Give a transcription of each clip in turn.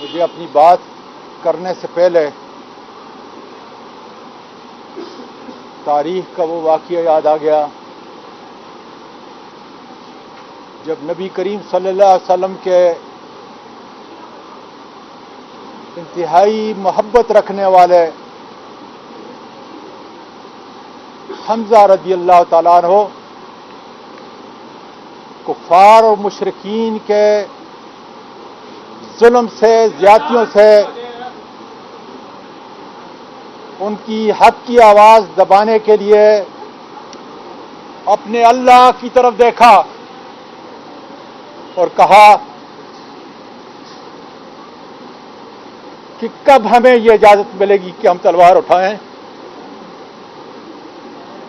मुझे अपनी बात करने से पहले तारीख का वो वाक़या याद आ गया जब नबी करीम सल्लल्लाहु अलैहि वसल्लम के इंतहाई मोहब्बत रखने वाले हमजा रज़ी अल्लाह ताला अन्हु कुफ़ार और मुशरिकीन के जुल्म से, ज़्यादतियों से उनकी हक की आवाज़ दबाने के लिए अपने अल्लाह की तरफ देखा और कहा कि कब हमें ये इजाज़त मिलेगी कि हम तलवार उठाएं।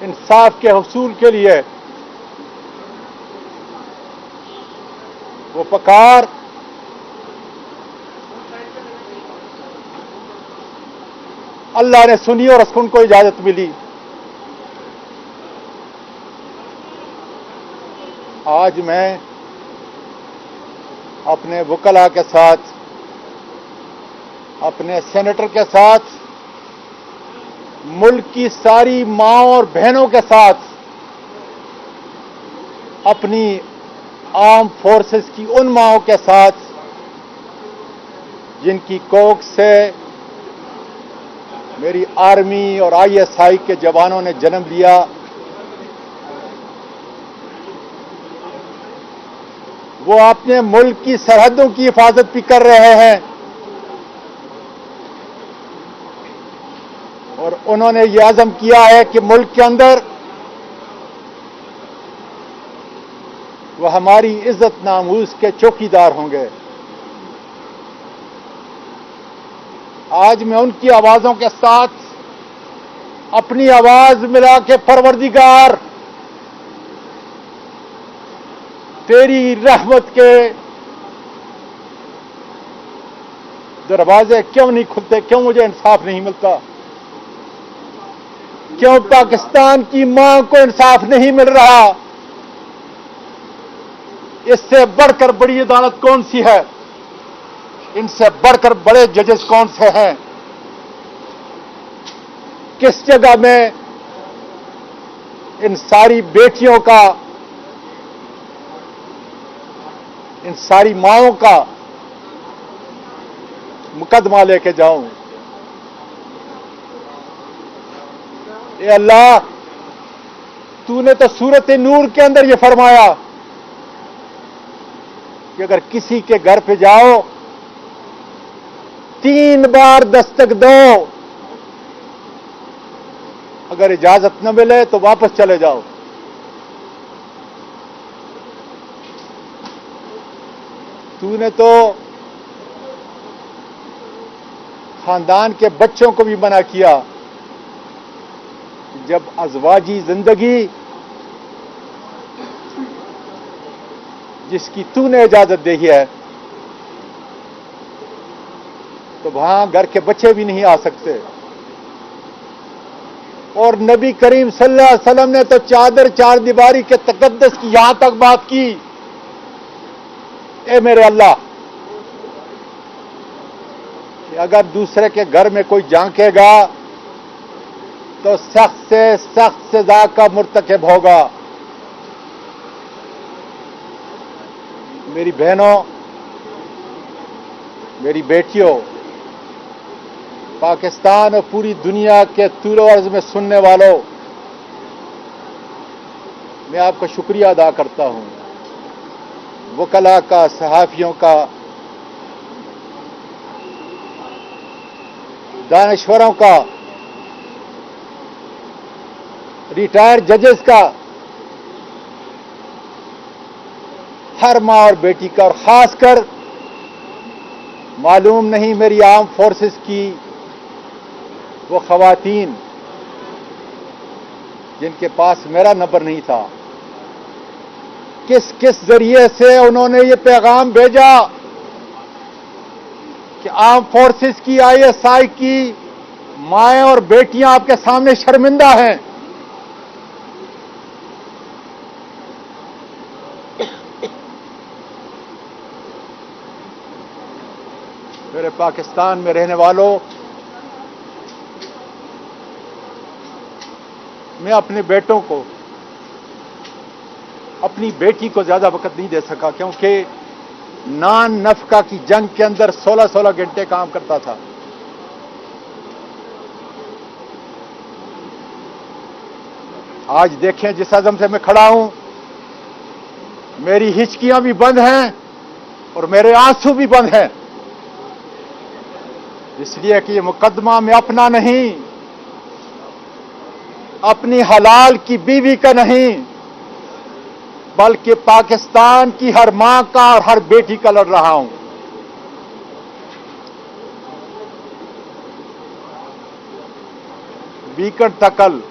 इंसाफ के हुसूल के लिए वो पुकार अल्लाह ने सुनी और उनको इजाजत मिली। आज मैं अपने वकला के साथ, अपने सेनेटर के साथ, मुल्क की सारी माँओं और बहनों के साथ, अपनी आर्म फोर्सेस की उन माँओं के साथ जिनकी कोख से मेरी आर्मी और ISI के जवानों ने जन्म लिया, वो अपने मुल्क की सरहदों की हिफाजत भी कर रहे हैं और उन्होंने ये अज़म किया है कि मुल्क के अंदर वो हमारी इज्जत नामूस के चौकीदार होंगे। आज मैं उनकी आवाज़ों के साथ अपनी आवाज़ मिला के परवरदिगार तेरी रहमत के दरवाजे क्यों नहीं खुलते, क्यों मुझे इंसाफ नहीं मिलता, क्यों पाकिस्तान की मां को इंसाफ नहीं मिल रहा। इससे बढ़कर बड़ी अदालत कौन सी है, इनसे बढ़कर बड़े जजेस कौन से हैं। किस जगह में इन सारी बेटियों का, इन सारी माँओं का मुकदमा लेके जाऊं। ए अल्लाह, तूने तो सूरत नूर के अंदर ये फरमाया कि अगर किसी के घर पे जाओ 3 बार दस्तक दो, अगर इजाजत न मिले तो वापस चले जाओ। तूने तो खानदान के बच्चों को भी मना किया, जब अज़वाजी जिंदगी जिसकी तूने इजाजत दी है तो वहां घर के बच्चे भी नहीं आ सकते। और नबी करीम सल्लल्लाहु अलैहि वसल्लम ने तो चादर चार दीवारी के तकद्दस की यहां तक बात की, ए मेरे अल्लाह, कि अगर दूसरे के घर में कोई झांकेगा तो सख्त से सख्त सजा का मुर्तकिब होगा। मेरी बहनों, मेरी बेटियों, पाकिस्तान और पूरी दुनिया के तूलो अर्ज में सुनने वालों, मैं आपका शुक्रिया अदा करता हूं, वकला का, सहाफियों का, दानश्वरों का, रिटायर्ड जजेस का, हर माँ और बेटी का, और खासकर मालूम नहीं मेरी आर्म फोर्सेस की वो खवातीन जिनके पास मेरा नंबर नहीं था, किस किस जरिए से उन्होंने ये पैगाम भेजा कि आर्म फोर्सेस की, ISI की माएँ और बेटियां आपके सामने शर्मिंदा हैं। मेरे पाकिस्तान में रहने वालों, मैं अपने बेटों को, अपनी बेटी को ज्यादा वक्त नहीं दे सका, क्योंकि नान नफका की जंग के अंदर 16-16 घंटे काम करता था। आज देखें जिस अज़म से मैं खड़ा हूं, मेरी हिचकियां भी बंद हैं और मेरे आंसू भी बंद हैं, इसलिए कि ये मुकदमा में अपना नहीं, अपनी हलाल की बीवी का नहीं, बल्कि पाकिस्तान की हर मां का और हर बेटी का लड़ रहा हूं। वीकेंड था कल,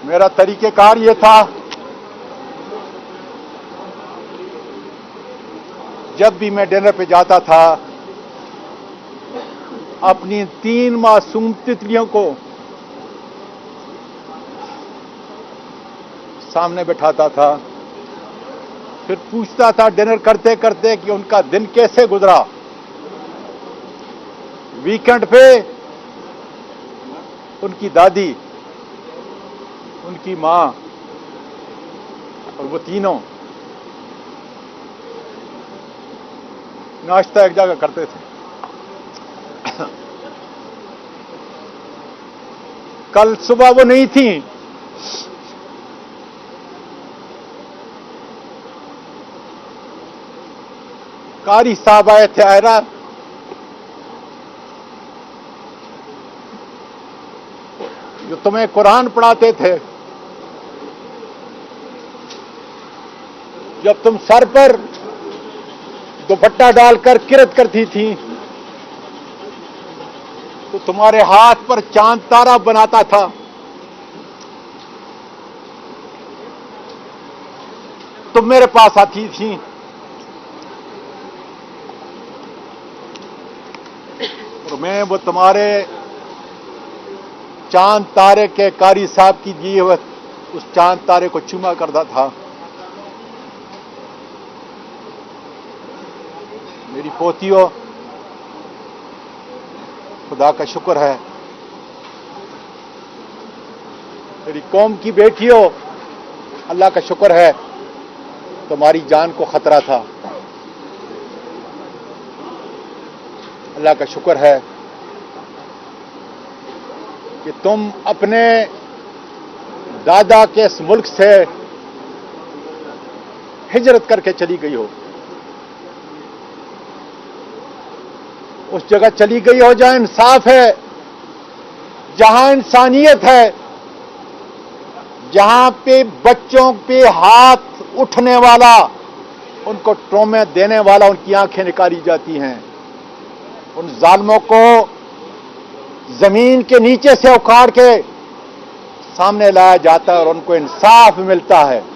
मेरा तरीक़ेकार ये था, जब भी मैं डिनर पे जाता था, अपनी 3 मासूम तितलियों को सामने बैठाता था, फिर पूछता था डिनर करते करते कि उनका दिन कैसे गुजरा। वीकेंड पे उनकी दादी, उनकी मां और वो तीनों नाश्ता एक जगह करते थे। कल सुबह वो नहीं थी, कारी साहब आए थे आयरा, जो तुम्हें कुरान पढ़ाते थे, जब तुम सर पर दुपट्टा डालकर किरत करती थी तो तुम्हारे हाथ पर चांद तारा बनाता था। तुम मेरे पास आती थी, और मैं वो तुम्हारे चांद तारे के कारी साहब की दिए हुए उस चांद तारे को चूमा करता था। मेरी पोतियों, खुदा का शुक्र है, मेरी कौम की बेटियों, अल्लाह का शुक्र है, तुम्हारी जान को खतरा था। अल्लाह का शुक्र है कि तुम अपने दादा के इस मुल्क से हिजरत करके चली गई हो, उस जगह चली गई हो जहां इंसाफ है, जहां इंसानियत है, जहां पे बच्चों पे हाथ उठने वाला, उनको ट्रॉमे देने वाला, उनकी आंखें निकाली जाती हैं, उन जालिमों को जमीन के नीचे से उखाड़ के सामने लाया जाता है और उनको इंसाफ मिलता है।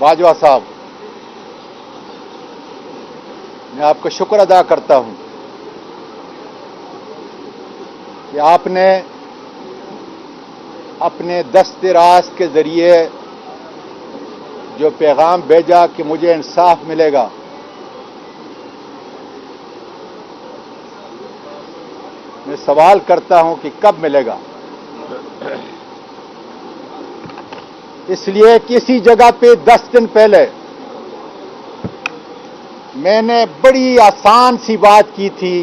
बाजवा साहब, मैं आपका शुक्र अदा करता हूं कि आपने अपने दस्तराज के जरिए जो पैगाम भेजा कि मुझे इंसाफ मिलेगा, मैं सवाल करता हूं कि कब मिलेगा। इसलिए किसी जगह पे 10 दिन पहले मैंने बड़ी आसान सी बात की थी।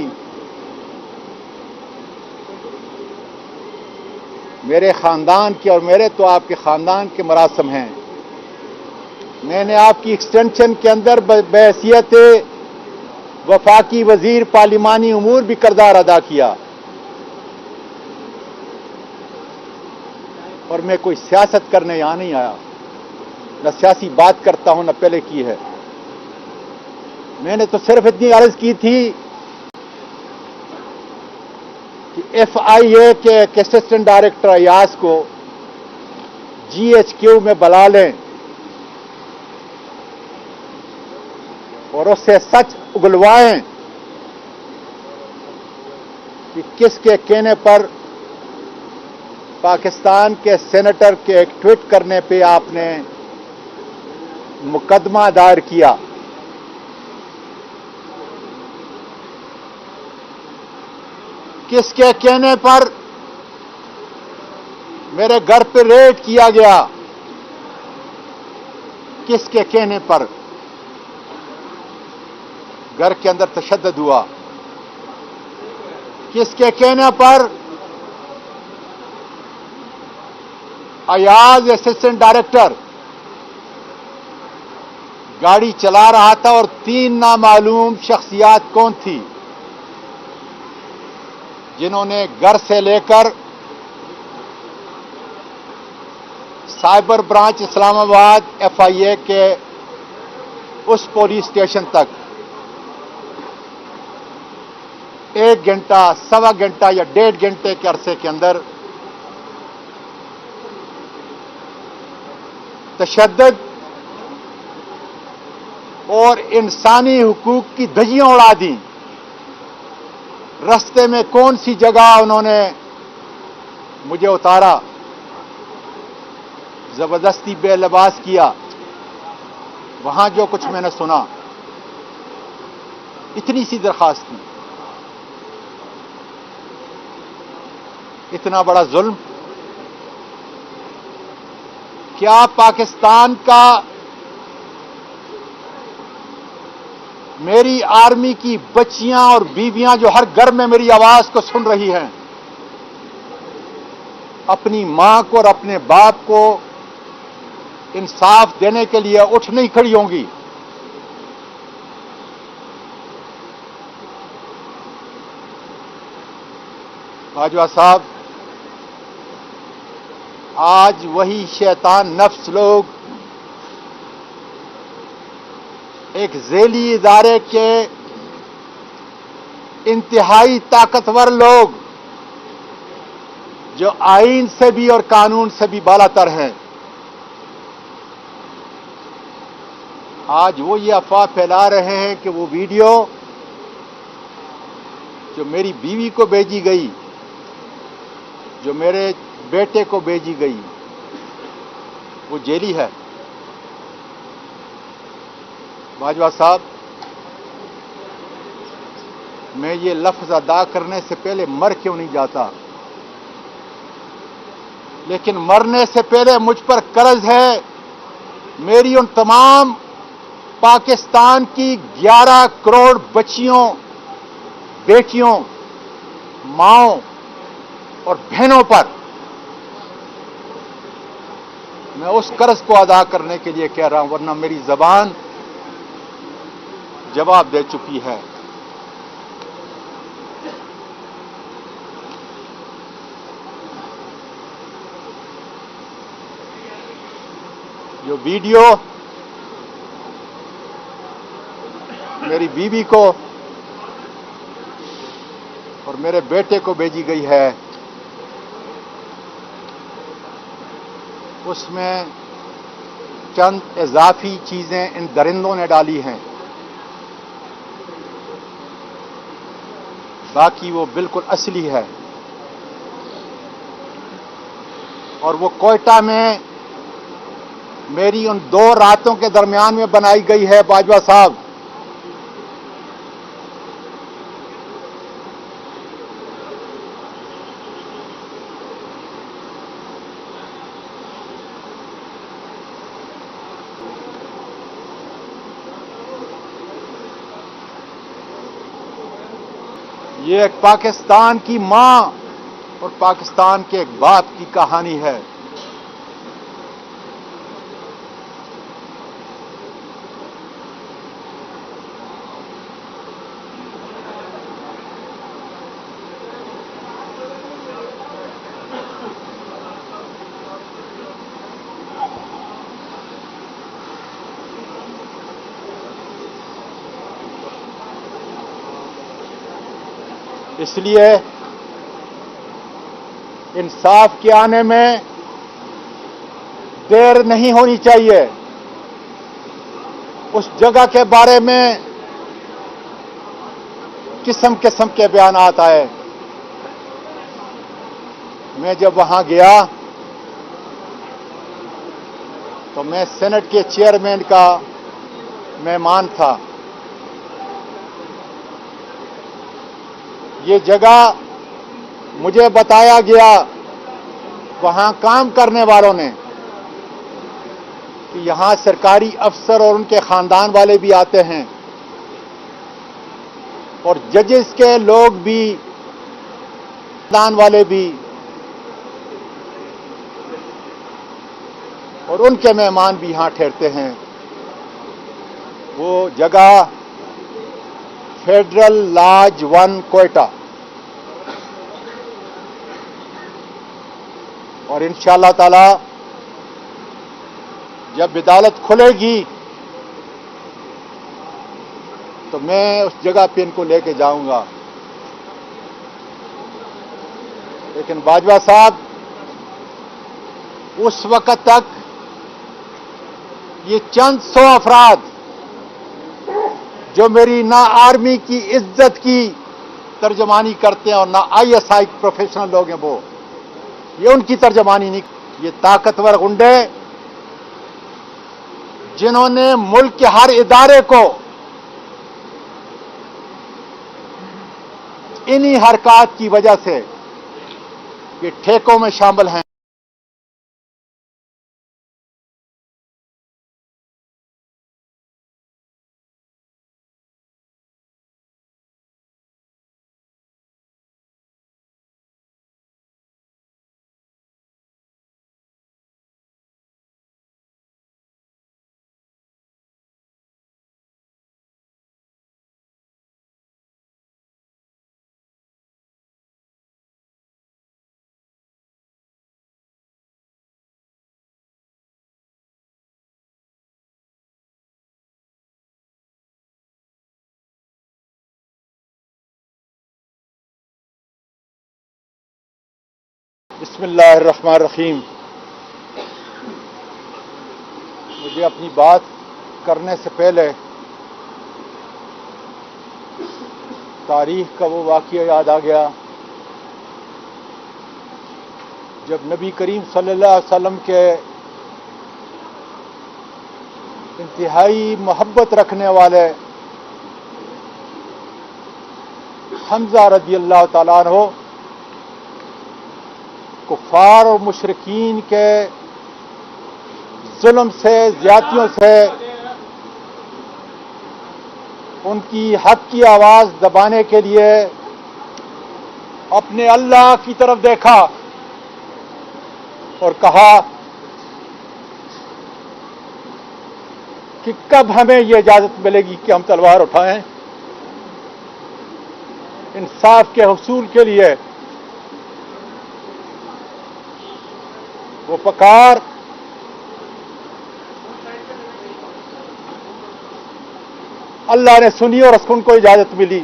मेरे खानदान के और मेरे तो आपके खानदान के मरासम हैं। मैंने आपकी एक्सटेंशन के अंदर बहैसियत वफाकी वजीर पार्लिमानी उमूर भी किरदार अदा किया, और मैं कोई सियासत करने यहां नहीं आया, न सियासी बात करता हूं, न पहले की है। मैंने तो सिर्फ इतनी अर्ज की थी कि FIA के असिस्टेंट डायरेक्टर अयाज को GHQ में बुला लें, और उससे सच उगलवाएं कि किसके कहने पर पाकिस्तान के सेनेटर के एक ट्वीट करने पे आपने मुकदमा दायर किया। किसके कहने पर मेरे घर पर रेड किया गया? किसके कहने पर घर के अंदर तशद्दुद हुआ? किसके कहने पर अयाज असिस्टेंट डायरेक्टर गाड़ी चला रहा था और 3 नामालूम शख्सियात कौन थी जिन्होंने घर से लेकर साइबर ब्रांच इस्लामाबाद FIA के उस पुलिस स्टेशन तक 1 घंटा, सवा घंटा या 1.5 घंटे के अरसे के अंदर तशद्दुद और इंसानी हुकूक की धज्जियां उड़ा दी। रास्ते में कौन सी जगह उन्होंने मुझे उतारा, जबरदस्ती बेलिबास किया, वहां जो कुछ मैंने सुना, इतनी सी दरखास्त थी। इतना बड़ा जुल्म क्या पाकिस्तान का मेरी आर्मी की बच्चियां और बीवियां जो हर घर में मेरी आवाज को सुन रही हैं, अपनी मां को और अपने बाप को इंसाफ देने के लिए उठ नहीं खड़ी होंगी? बाजवा साहब, आज वही शैतान नफ्स लोग, एक झेली इदारे के इंतहाई ताकतवर लोग जो आईन से भी और कानून से भी बालातर हैं, आज वो ये अफवाह फैला रहे हैं कि वो वीडियो जो मेरी बीवी को भेजी गई, जो मेरे बेटे को भेजी गई, वो जेली है। बाजवा साहब, मैं ये लफ्ज अदा करने से पहले मर क्यों नहीं जाता, लेकिन मरने से पहले मुझ पर कर्ज है मेरी उन तमाम पाकिस्तान की 11 करोड़ बच्चियों, बेटियों, माओं और बहनों पर। मैं उस कर्ज को अदा करने के लिए कह रहा हूं, वरना मेरी जबान जवाब दे चुकी है। जो वीडियो मेरी बीवी को और मेरे बेटे को भेजी गई है, उसमें चंद इजाफी चीजें इन दरिंदों ने डाली हैं, बाकी वो बिल्कुल असली है। और वो कोयटा में मेरी उन 2 रातों के दरमियान में बनाई गई है। बाजवा साहब, ये एक पाकिस्तान की मां और पाकिस्तान के एक बाप की कहानी है। इसलिए इंसाफ के आने में देर नहीं होनी चाहिए। उस जगह के बारे में किस्म किस्म के बयानात आए। मैं जब वहां गया तो मैं सेनेट के चेयरमैन का मेहमान था। ये जगह मुझे बताया गया वहां काम करने वालों ने कि यहां सरकारी अफसर और उनके खानदान वाले भी आते हैं और जजेस के लोग भी, खानदान वाले भी, और उनके मेहमान भी यहां ठहरते हैं। वो जगह फेडरल लॉज 1 क्वेटा, और इंशाअल्लाह ताला जब अदालत खुलेगी तो मैं उस जगह पे इनको लेके जाऊंगा। लेकिन बाजवा साहब, उस वक्त तक ये चंद 100 अफराद जो मेरी ना आर्मी की इज्जत की तर्जमानी करते हैं और ना ISI प्रोफेशनल लोग हैं, वो ये उनकी तर्जमानी नहीं। ये ताकतवर गुंडे जिन्होंने मुल्क के हर इदारे को इन्हीं हरकत की वजह से ये ठेकों में शामिल हैं। बिस्मिल्लाहिर्रहमानिर्रहीम। मुझे अपनी बात करने से पहले तारीख का वो वाक़या याद आ गया जब नबी करीम सल्लल्लाहु अलैहि वसल्लम के इंतहाई मोहब्बत रखने वाले हमजा रज़ी अल्लाह ताला अन्हु कुफ़ार और मुशरिकीन के जुल्म से, ज्यादतियों से उनकी हक की आवाज दबाने के लिए अपने अल्लाह की तरफ देखा और कहा कि कब हमें यह इजाजत मिलेगी कि हम तलवार उठाएं। इंसाफ के हुसूल के लिए वो पुकार अल्लाह ने सुनी और उनको इजाजत मिली।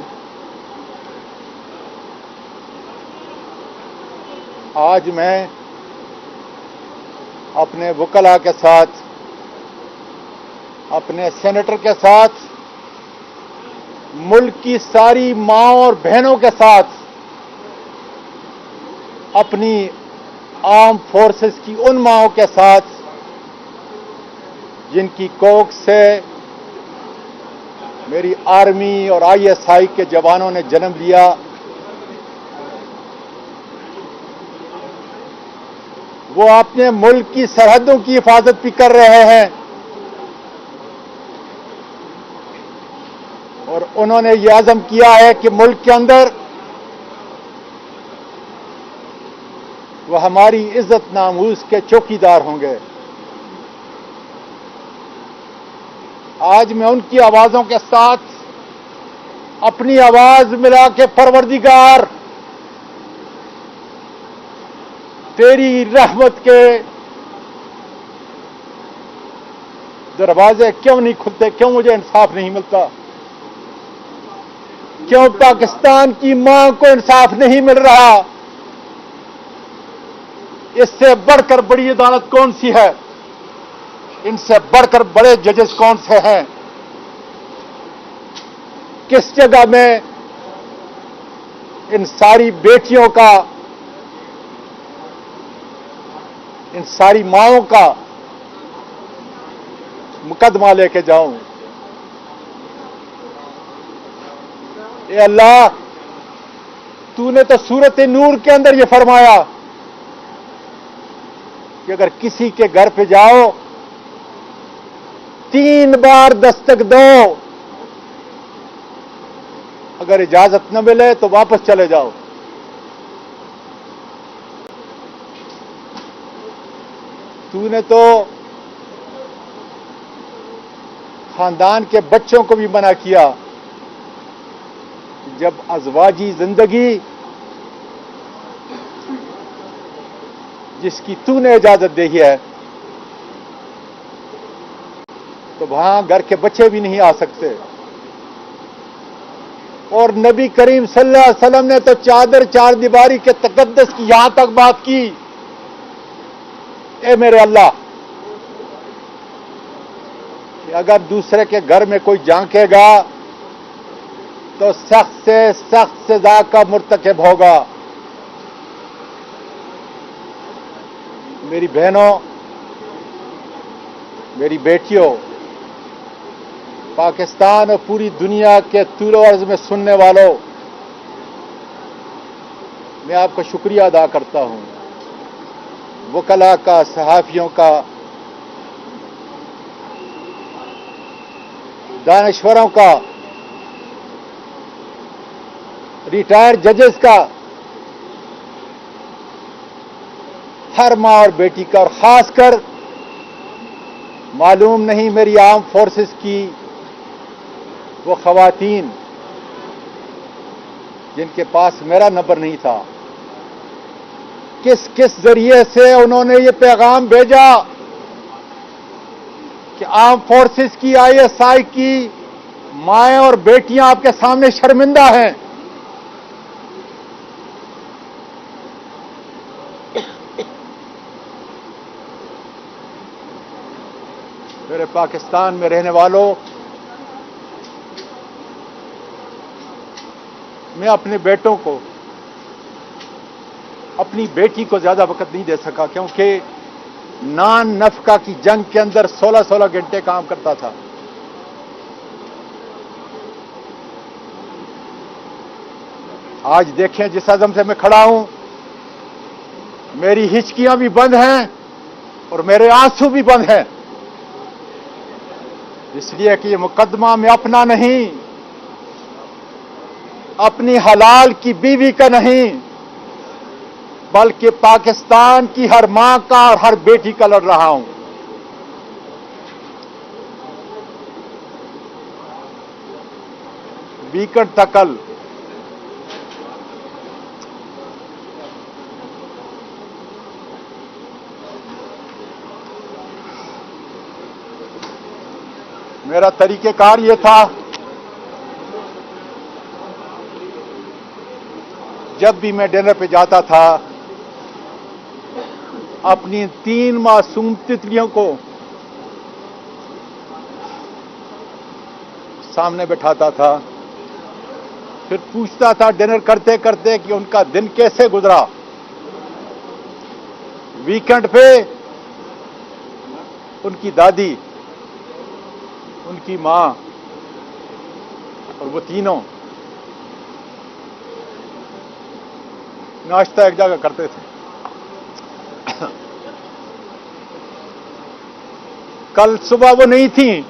आज मैं अपने वकला के साथ, अपने सेनेटर के साथ, मुल्क की सारी माओं और बहनों के साथ, अपनी आर्म फोर्सेस की उन माओं के साथ जिनकी कोख से मेरी आर्मी और ISI के जवानों ने जन्म लिया, वो अपने मुल्क की सरहदों की हिफाजत भी कर रहे हैं और उन्होंने ये अज़म किया है कि मुल्क के अंदर वो हमारी इज्जत नामूस के चौकीदार होंगे। आज मैं उनकी आवाजों के साथ अपनी आवाज मिला के परवरदिगार तेरी रहमत के दरवाजे क्यों नहीं खुलते, क्यों मुझे इंसाफ नहीं मिलता, क्यों पाकिस्तान की मां को इंसाफ नहीं मिल रहा। इससे बढ़कर बड़ी अदालत कौन सी है, इनसे बढ़कर बड़े जजेस कौन से हैं किस जगह में इन सारी बेटियों का, इन सारी माओं का मुकदमा लेके जाऊं। ए अल्लाह, तूने तो सूरत नूर के अंदर यह फरमाया कि अगर किसी के घर पे जाओ 3 बार दस्तक दो, अगर इजाजत न मिले तो वापस चले जाओ। तूने तो खानदान के बच्चों को भी मना किया, जब अज़वाजी जिंदगी जिसकी तूने इजाजत दी है तो वहां घर के बच्चे भी नहीं आ सकते। और नबी करीम सल्लल्लाहु अलैहि वसल्लम ने तो चादर चार दीवारी के तकद्दुस की यहां तक बात की। ए मेरे अल्लाह, कि अगर दूसरे के घर में कोई झांकेगा तो सख्त से सख्त सजा का मुर्तकिब होगा। मेरी बहनों, मेरी बेटियों, पाकिस्तान और पूरी दुनिया के तूल अर्ज में सुनने वालों, मैं आपका शुक्रिया अदा करता हूं। वकला का, सहाफियों का, दानश्वरों का, रिटायर्ड जजेस का, हर मां और बेटी का, और खासकर मालूम नहीं मेरी आर्म फोर्सेस की वो खवातीन जिनके पास मेरा नंबर नहीं था, किस किस जरिए से उन्होंने ये पैगाम भेजा कि आर्म फोर्सेस की, आईएसआई की माएं और बेटियां आपके सामने शर्मिंदा हैं। मेरे पाकिस्तान में रहने वालों, मैं अपने बेटों को, अपनी बेटी को ज्यादा वक्त नहीं दे सका, क्योंकि नान नफका की जंग के अंदर 16-16 घंटे काम करता था। आज देखें जिस अज़म से मैं खड़ा हूं, मेरी हिचकियां भी बंद हैं और मेरे आंसू भी बंद हैं, इसलिए कि ये मुकदमा में अपना नहीं, अपनी हलाल की बीवी का नहीं, बल्कि पाकिस्तान की हर मां का और हर बेटी का लड़ रहा हूं। वीकेंड था कल, मेरा तरीकेकार यह था, जब भी मैं डिनर पे जाता था अपनी 3 मासूम तितलियों को सामने बैठाता था, फिर पूछता था डिनर करते करते कि उनका दिन कैसे गुजरा। वीकेंड पे उनकी दादी, उनकी मां और वो तीनों नाश्ता एक जगह करते थे। कल सुबह वो नहीं थी,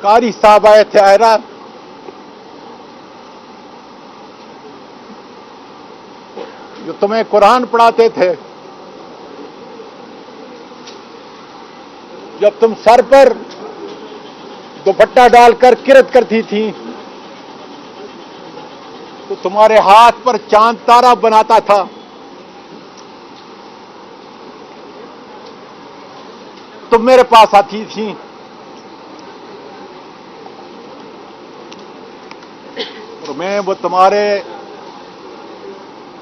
कारी साहब आए थे आयरा, जो तुम्हें कुरान पढ़ाते थे। जब तुम सर पर दुपट्टा डालकर किरत करती थी तो तुम्हारे हाथ पर चांद तारा बनाता था। तुम मेरे पास आती थी और मैं वो तुम्हारे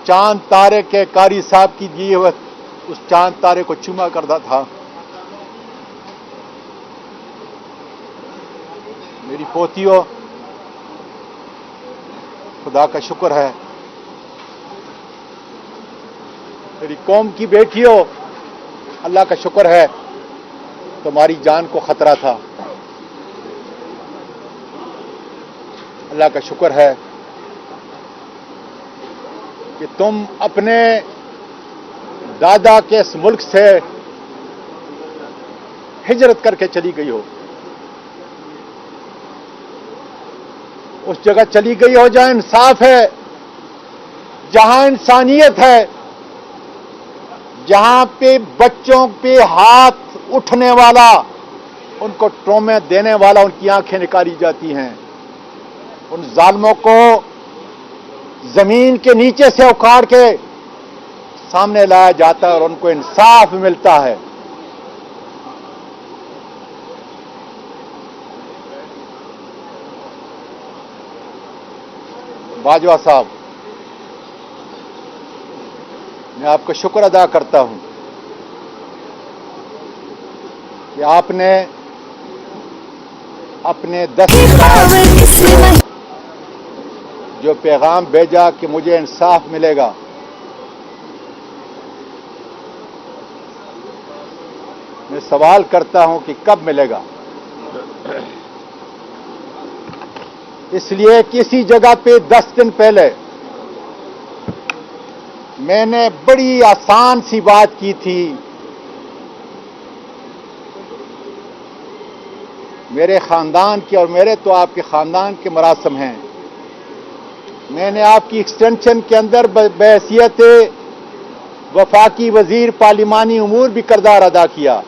चांद तारे के कारी साहब की दिए हुए उस चांद तारे को चूमा करता था। मेरी पोतियों, खुदा का शुक्र है। मेरी कौम की बेटियों, अल्लाह का शुक्र है, तुम्हारी जान को खतरा था। अल्लाह का शुक्र है कि तुम अपने दादा के इस मुल्क से हिजरत करके चली गई हो, उस जगह चली गई हो जहां इंसाफ है, जहां इंसानियत है, जहां पे बच्चों पे हाथ उठने वाला, उनको ट्रॉमे देने वाला, उनकी आंखें निकाली जाती हैं, उन जालिमों को जमीन के नीचे से उखाड़ के सामने लाया जाता है और उनको इंसाफ मिलता है। बाजवा साहब, मैं आपका शुक्र अदा करता हूं कि आपने अपने 10 जो पैगाम भेजा कि मुझे इंसाफ मिलेगा, मैं सवाल करता हूं कि कब मिलेगा। इसलिए किसी जगह पे 10 दिन पहले मैंने बड़ी आसान सी बात की थी। मेरे खानदान के और मेरे तो आपके खानदान के मरासम हैं। मैंने आपकी एक्सटेंशन के अंदर बहैसियत वफाकी वजीर पार्लिमानी उमूर भी किरदार अदा किया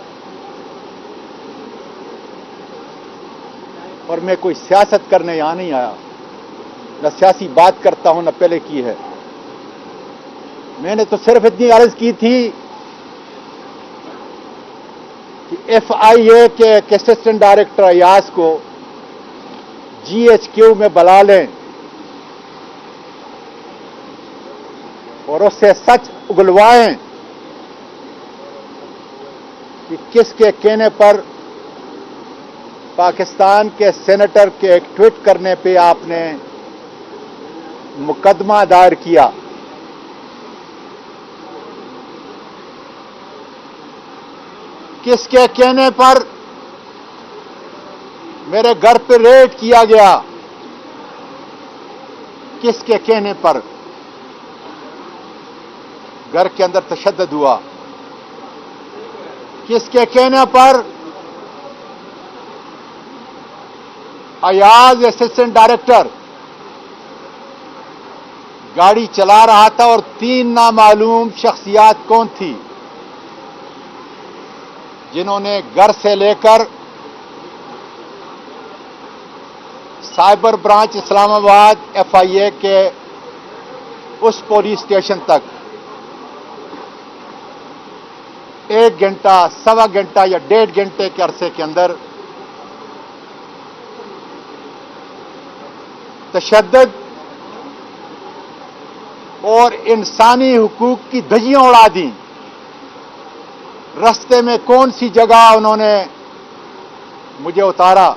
और मैं कोई सियासत करने यहां नहीं आया, न सियासी बात करता हूं, न पहले की है। मैंने तो सिर्फ इतनी अर्ज की थी कि FIA के एक असिस्टेंट डायरेक्टर अयाज को GHQ में बुला लें और उससे सच उगलवाएं कि किसके कहने पर पाकिस्तान के सेनेटर के एक ट्वीट करने पे आपने मुकदमा दायर किया। किसके कहने पर मेरे घर पे रेड किया गया, किसके कहने पर घर के अंदर तशद्दुद हुआ, किसके कहने पर अयाज असिस्टेंट डायरेक्टर गाड़ी चला रहा था और 3 नामालूम शख्सियात कौन थी जिन्होंने घर से लेकर साइबर ब्रांच इस्लामाबाद FIA के उस पुलिस स्टेशन तक 1 घंटा, सवा घंटा या 1.5 घंटे के अरसे के अंदर तशद्दुद और इंसानी हुकूक की धज्जियां उड़ा दी। रास्ते में कौन सी जगह उन्होंने मुझे उतारा,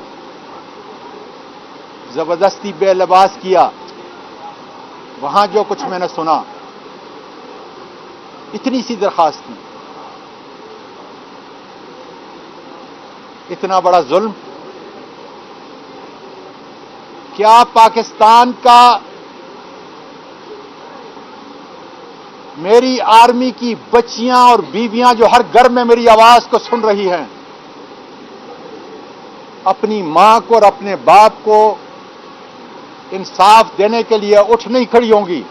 जबरदस्ती बेलिबास किया, वहां जो कुछ मैंने सुना, इतनी सी दरखास्त थी। इतना बड़ा जुल्म क्या पाकिस्तान का मेरी आर्मी की बच्चियां और बीवियां जो हर घर में मेरी आवाज को सुन रही हैं, अपनी मां को और अपने बाप को इंसाफ देने के लिए उठ नहीं खड़ी होंगी?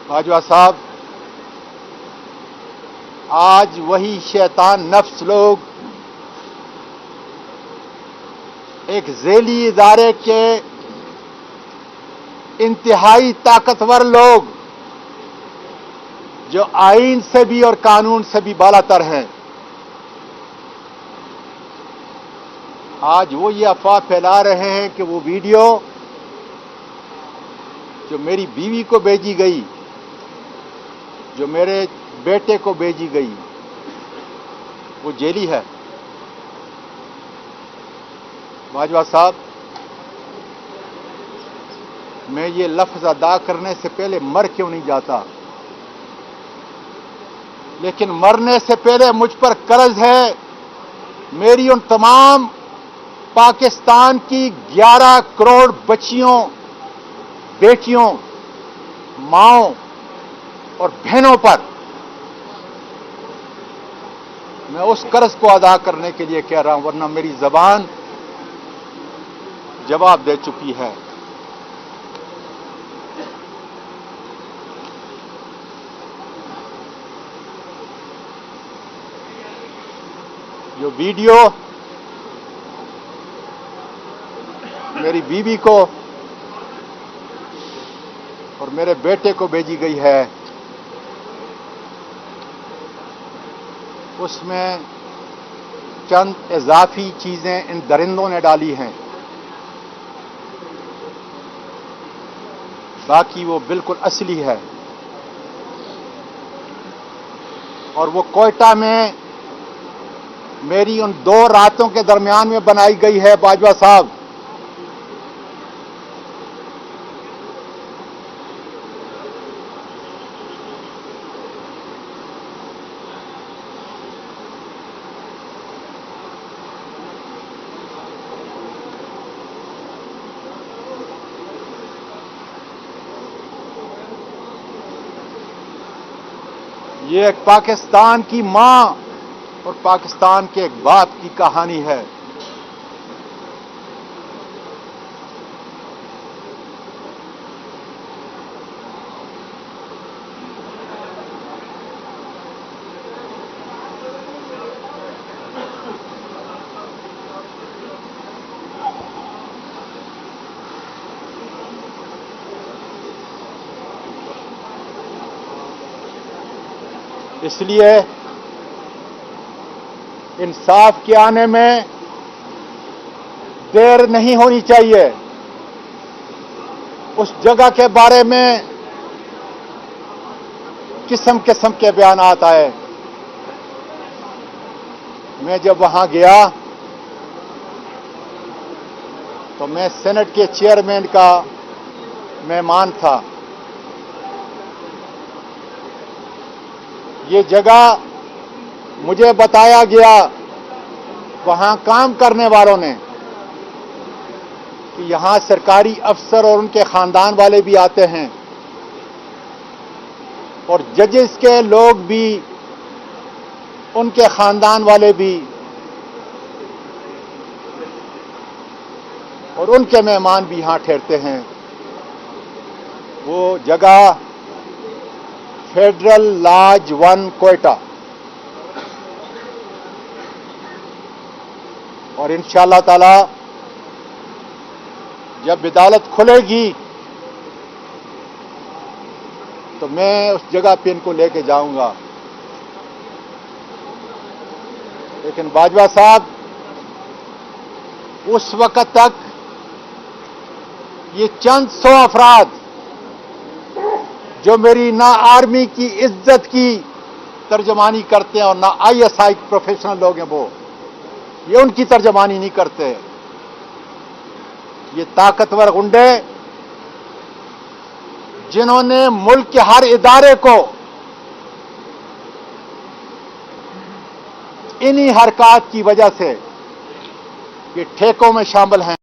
बाजवा साहब, आज वही शैतान नफ्स लोग, एक झेली इदारे के इंतहाई ताकतवर लोग जो आईन से भी और कानून से भी बालातर हैं, आज वो ये अफवाह फैला रहे हैं कि वो वीडियो जो मेरी बीवी को भेजी गई, जो मेरे बेटे को भेजी गई, वो जेली है। बाजवा साहब, मैं ये लफ्ज अदा करने से पहले मर क्यों नहीं जाता, लेकिन मरने से पहले मुझ पर कर्ज है मेरी उन तमाम पाकिस्तान की 11 करोड़ बच्चियों, बेटियों, माओं और बहनों पर। मैं उस कर्ज को अदा करने के लिए कह रहा हूं, वरना मेरी जबान जवाब दे चुकी है। जो वीडियो मेरी बीवी को और मेरे बेटे को भेजी गई है, उसमें चंद इजाफी चीजें इन दरिंदों ने डाली हैं, बाकी वो बिल्कुल असली है। और वो कोयटा में मेरी उन 2 रातों के दरमियान में बनाई गई है। बाजवा साहब, ये एक पाकिस्तान की मां और पाकिस्तान के एक बाप की कहानी है। इसलिए इंसाफ के आने में देर नहीं होनी चाहिए। उस जगह के बारे में किस्म किस्म के बयानात आए। मैं जब वहां गया तो मैं सेनेट के चेयरमैन का मेहमान था। ये जगह मुझे बताया गया वहां काम करने वालों ने कि यहां सरकारी अफसर और उनके खानदान वाले भी आते हैं और जजेस के लोग भी, उनके खानदान वाले भी, और उनके मेहमान भी यहां ठहरते हैं। वो जगह फेडरल लॉज 1 कोयटा। और इंशाअल्लाह ताला जब अदालत खुलेगी तो मैं उस जगह पे इनको लेके जाऊंगा। लेकिन बाजवा साहब, उस वक्त तक ये चंद 100 अफराद जो मेरी ना आर्मी की इज्जत की तर्जमानी करते हैं और ना ISI प्रोफेशनल लोग हैं, वो ये उनकी तर्जमानी नहीं करते। ये ताकतवर गुंडे जिन्होंने मुल्क के हर इदारे को इन्हीं हरकत की वजह से ये ठेकों में शामिल हैं।